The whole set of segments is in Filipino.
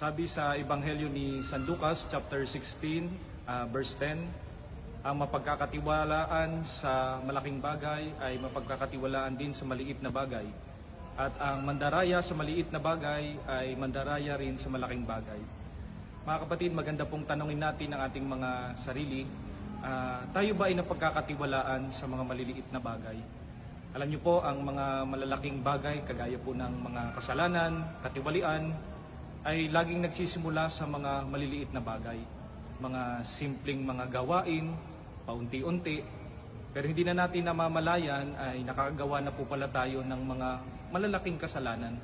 Sabi sa Ebanghelyo ni San Lucas, chapter 16, verse 10, ang mapagkakatiwalaan sa malaking bagay ay mapagkakatiwalaan din sa maliit na bagay. At ang mandaraya sa maliit na bagay ay mandaraya rin sa malaking bagay. Mga kapatid, maganda pong tanongin natin ang ating mga sarili. Tayo ba ay napagkakatiwalaan sa mga maliliit na bagay? Alam niyo po, ang mga malalaking bagay, kagaya po ng mga kasalanan, katiwalian, ay laging nagsisimula sa mga maliliit na bagay. Mga simpleng mga gawain, paunti-unti. Pero hindi na natin namamalayan ay nakakagawa na po pala tayo ng mga malalaking kasalanan.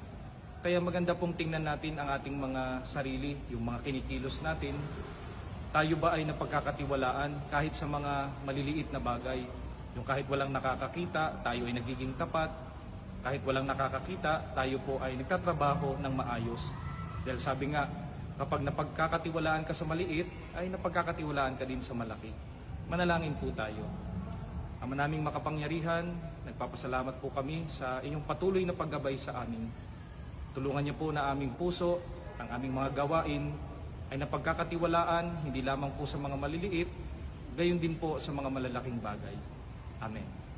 Kaya maganda pong tingnan natin ang ating mga sarili, yung mga kinikilos natin. Tayo ba ay napagkakatiwalaan kahit sa mga maliliit na bagay? Yung kahit walang nakakakita, tayo ay nagiging tapat. Kahit walang nakakakita, tayo po ay nagtatrabaho ng maayos. Dahil sabi nga, kapag napagkakatiwalaan ka sa maliit, ay napagkakatiwalaan ka din sa malaki. Manalangin po tayo. Ama naming makapangyarihan, nagpapasalamat po kami sa inyong patuloy na paggabay sa amin. Tulungan niyo po na aming puso, ang aming mga gawain, ay napagkakatiwalaan, hindi lamang po sa mga maliliit, gayon din po sa mga malalaking bagay. Amen.